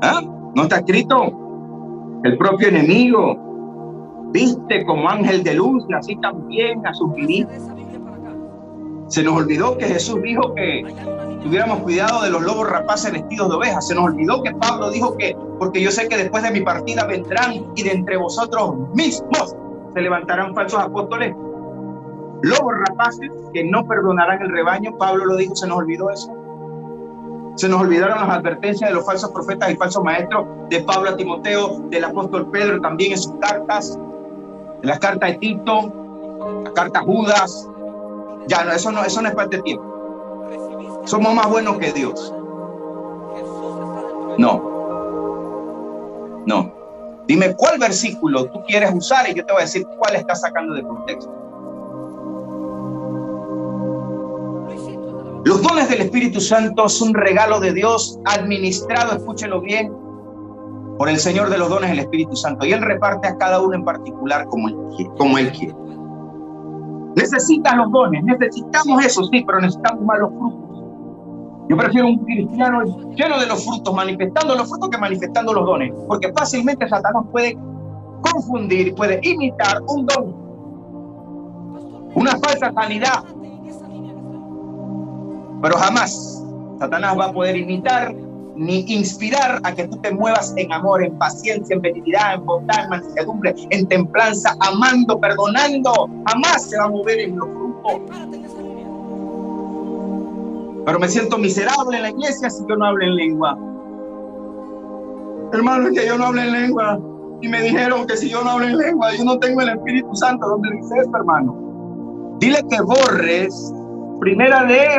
[SPEAKER 1] ¿Ah? ¿No está escrito? El propio enemigo viste como ángel de luz y así también a sus ministros. Se nos olvidó que Jesús dijo que tuviéramos cuidado de los lobos rapaces vestidos de ovejas. Se nos olvidó que Pablo dijo que, porque yo sé que después de mi partida vendrán y de entre vosotros mismos se levantarán falsos apóstoles, lobos rapaces que no perdonarán el rebaño. Pablo lo dijo, se nos olvidó eso. Se nos olvidaron las advertencias de los falsos profetas y falsos maestros de Pablo a Timoteo, del apóstol Pedro también en sus cartas, en la carta de Tito, la carta a Judas. Ya, no, eso no es parte de tiempo. Somos más buenos que Dios. No. Dime cuál versículo tú quieres usar y yo te voy a decir cuál estás sacando de contexto. Lo Los dones del Espíritu Santo son un regalo de Dios administrado, escúchelo bien, por el Señor de los dones, el Espíritu Santo. Y Él reparte a cada uno en particular como Él quiere. Necesitas los dones, necesitamos eso, sí, pero necesitamos más los frutos. Yo prefiero un cristiano lleno de los frutos, manifestando los frutos, que manifestando los dones. Porque fácilmente Satanás puede confundir, puede imitar un don, una falsa sanidad. Pero jamás Satanás va a poder imitar ni inspirar a que tú te muevas en amor, en paciencia, en benignidad, en bondad, en mansedumbre, en templanza, amando, perdonando. Jamás se va a mover en los frutos. Pero me siento miserable en la iglesia si yo no hablo en lengua. Hermano, es que yo no hablo en lengua. Y me dijeron que si yo no hablo en lengua, yo no tengo el Espíritu Santo. ¿Dónde dice eso, hermano? Dile que borres, primera de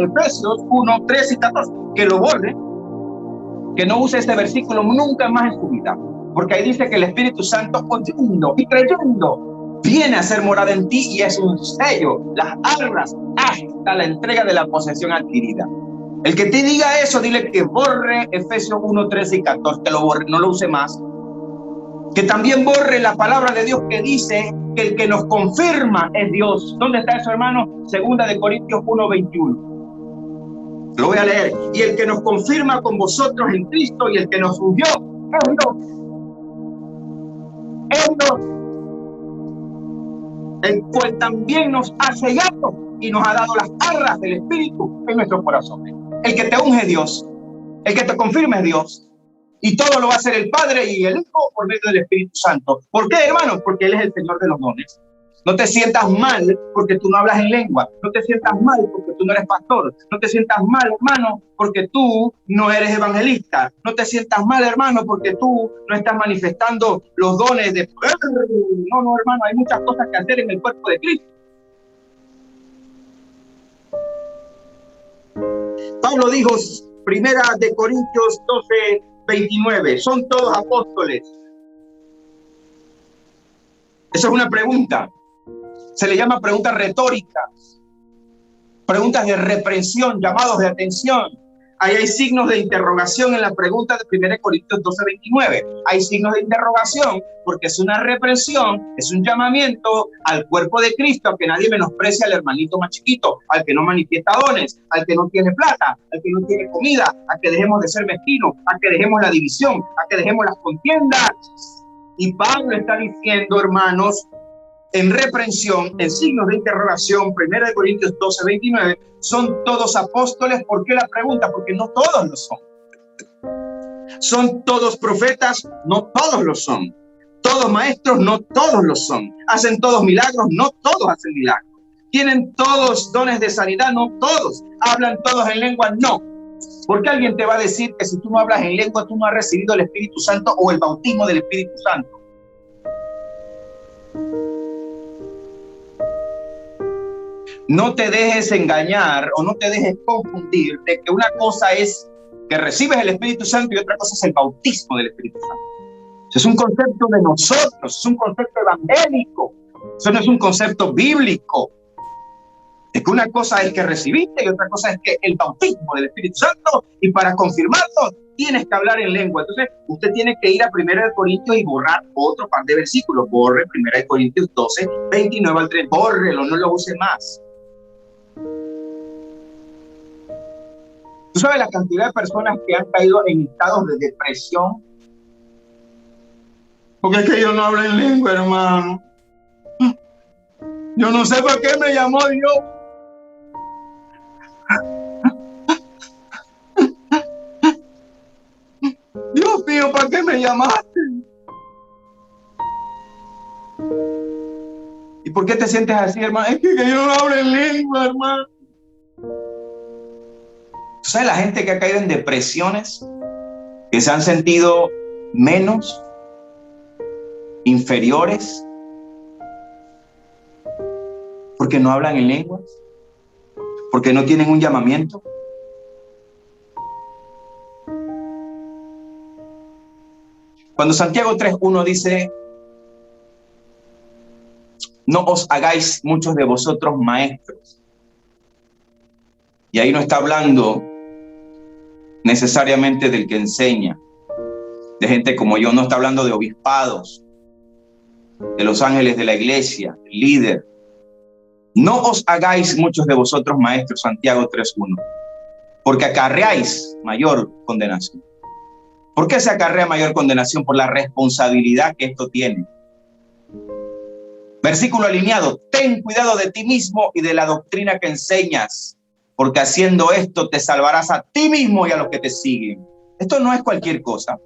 [SPEAKER 1] Efesios 1, 13 y 14, que lo borre. Que no use este versículo nunca más en su vida, porque ahí dice que el Espíritu Santo, oyendo y creyendo, viene a ser morada en ti y es un sello, las arras hasta la entrega de la posesión adquirida. El que te diga eso, dile que borre Efesios 1, 13 y 14, que lo borre, no lo use más. Que también borre la palabra de Dios que dice que el que nos confirma es Dios. ¿Dónde está eso, hermano? Segunda de Corintios 1, 21. Lo voy a leer. Y el que nos confirma con vosotros en Cristo y el que nos ungió es Dios. Es Dios. El cual también nos ha sellado y nos ha dado las arras del Espíritu en nuestros corazones. El que te unge es Dios. El que te confirma es Dios. Y todo lo va a hacer el Padre y el Hijo por medio del Espíritu Santo. ¿Por qué, hermano? Porque Él es el Señor de los dones. No te sientas mal porque tú no hablas en lengua. No te sientas mal porque tú no eres pastor. No te sientas mal, hermano, porque tú no eres evangelista. No te sientas mal, hermano, porque tú no estás manifestando los dones de poder. No, hermano, hay muchas cosas que hacer en el cuerpo de Cristo. Pablo dijo, primera de Corintios 12, 29, son todos apóstoles. Esa es una pregunta. Se le llama preguntas retóricas, preguntas de reprensión, llamados de atención. Ahí hay signos de interrogación en la pregunta de 1 Corintios 12, 29. Hay signos de interrogación porque es una reprensión, es un llamamiento al cuerpo de Cristo, a que nadie menosprecie al hermanito más chiquito, al que no manifiesta dones, al que no tiene plata, al que no tiene comida, a que dejemos de ser mezquinos, a que dejemos la división, a que dejemos las contiendas. Y Pablo está diciendo, hermanos, en reprensión, en signos de interrogación, 1 Corintios 12, 29, ¿son todos apóstoles? ¿Por qué la pregunta? Porque no todos lo son. ¿Son todos profetas? No todos lo son. ¿Todos maestros? No todos lo son. ¿Hacen todos milagros? No todos hacen milagros. ¿Tienen todos dones de sanidad? No todos. ¿Hablan todos en lengua? No. Porque alguien te va a decir que si tú no hablas en lengua, tú no has recibido el Espíritu Santo o el bautismo del Espíritu Santo. No te dejes engañar o no te dejes confundir de que una cosa es que recibes el Espíritu Santo y otra cosa es el bautismo del Espíritu Santo. Eso es un concepto de nosotros, es un concepto evangélico, eso no es un concepto bíblico. Es que una cosa es que recibiste y otra cosa es que el bautismo del Espíritu Santo, y para confirmarlo tienes que hablar en lengua. Entonces usted tiene que ir a 1 Corintios y borrar otro par de versículos. Borre 1 Corintios 12, 29 al 3. Bórrelo, no lo use más. ¿Tú sabes la cantidad de personas que han caído en estados de depresión? Porque es que yo no hablo en lengua, hermano. Yo no sé por qué me llamó Dios. Dios mío, ¿para qué me llamaste? ¿Y por qué te sientes así, hermano? Es que yo no hablo en lengua, hermano. ¿Tú sabes la gente que ha caído en depresiones? Que se han sentido menos, inferiores, porque no hablan en lenguas, porque no tienen un llamamiento. Cuando Santiago 3:1 dice, no os hagáis muchos de vosotros maestros. Y ahí no está hablando necesariamente del que enseña, de gente como yo, no está hablando de obispados, de los ángeles de la iglesia, líder. No os hagáis muchos de vosotros maestros, Santiago 3:1, porque acarreáis mayor condenación. ¿Por qué se acarrea mayor condenación? Por la responsabilidad que esto tiene. Versículo alineado: ten cuidado de ti mismo y de la doctrina que enseñas, porque haciendo esto te salvarás a ti mismo y a los que te siguen. Esto no es cualquier cosa.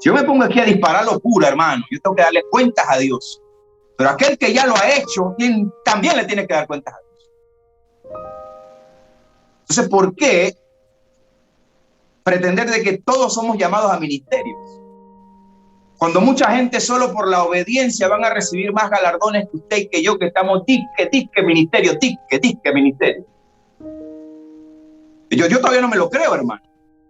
[SPEAKER 1] Si yo me pongo aquí a disparar locura, hermano, yo tengo que darle cuentas a Dios. Pero aquel que ya lo ha hecho, también le tiene que dar cuentas a Dios. Entonces, ¿por qué pretender de que todos somos llamados a ministerios? Cuando mucha gente solo por la obediencia van a recibir más galardones que usted y que yo, que estamos tique ministerio, tique ministerio. Yo todavía no me lo creo, hermano.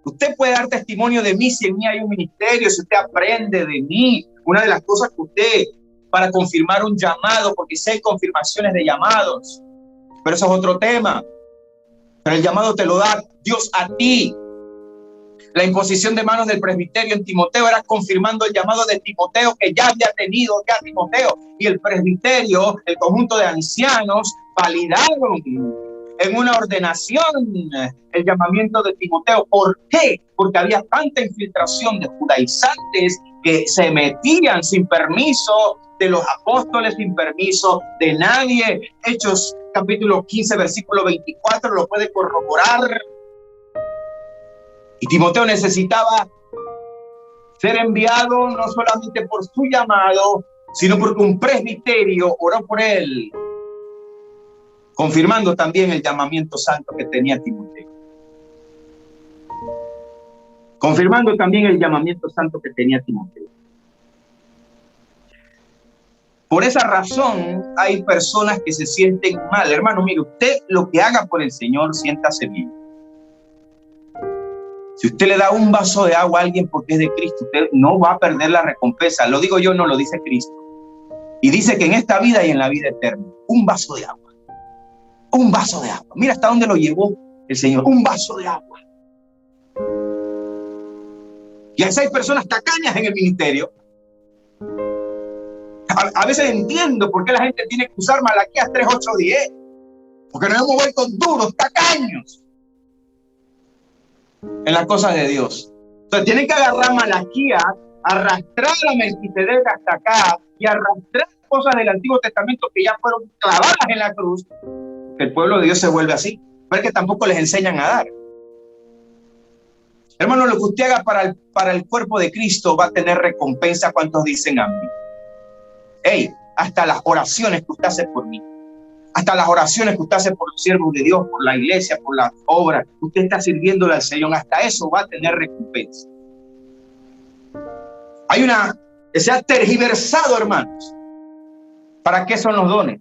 [SPEAKER 1] Usted puede dar testimonio de mí si en mí hay un ministerio, si usted aprende de mí. Una de las cosas que usted, para confirmar un llamado, porque si hay confirmaciones de llamados, pero eso es otro tema. Pero el llamado te lo da Dios a ti. La imposición de manos del presbiterio en Timoteo era confirmando el llamado de Timoteo, que ya había tenido ya Timoteo, y el presbiterio, el conjunto de ancianos, validaron en una ordenación el llamamiento de Timoteo. ¿Por qué? Porque había tanta infiltración de judaizantes que se metían sin permiso de los apóstoles, sin permiso de nadie. Hechos capítulo 15, versículo 24 lo puede corroborar. Y Timoteo necesitaba ser enviado no solamente por su llamado, sino porque un presbiterio oró por él, confirmando también el llamamiento santo que tenía Timoteo. Confirmando también el llamamiento santo que tenía Timoteo. Por esa razón hay personas que se sienten mal. Hermano, mire, usted lo que haga por el Señor, siéntase bien. Si usted le da un vaso de agua a alguien porque es de Cristo, usted no va a perder la recompensa. Lo digo yo, no lo dice Cristo. Y dice que en esta vida y en la vida eterna, un vaso de agua. Un vaso de agua. Mira hasta dónde lo llevó el Señor. Un vaso de agua. Y a veces hay personas tacañas en el ministerio. A veces entiendo por qué la gente tiene que usar Malaquías 3, 8, 10. Porque nos hemos vuelto duros, tacaños en las cosas de Dios. Entonces tienen que agarrar Malaquías, arrastrar a Melquisedec hasta acá y arrastrar cosas del Antiguo Testamento que ya fueron clavadas en la cruz. Que el pueblo de Dios se vuelve así. Pero es que tampoco les enseñan a dar. Hermano, lo que usted haga para el cuerpo de Cristo va a tener recompensa. ¿Cuántos dicen amén? Hey, hasta las oraciones que usted hace por mí, hasta las oraciones que usted hace por los siervos de Dios, por la iglesia, por las obras, usted está sirviéndole al Señor, hasta eso va a tener recompensa. Se ha tergiversado, hermanos. ¿Para qué son los dones?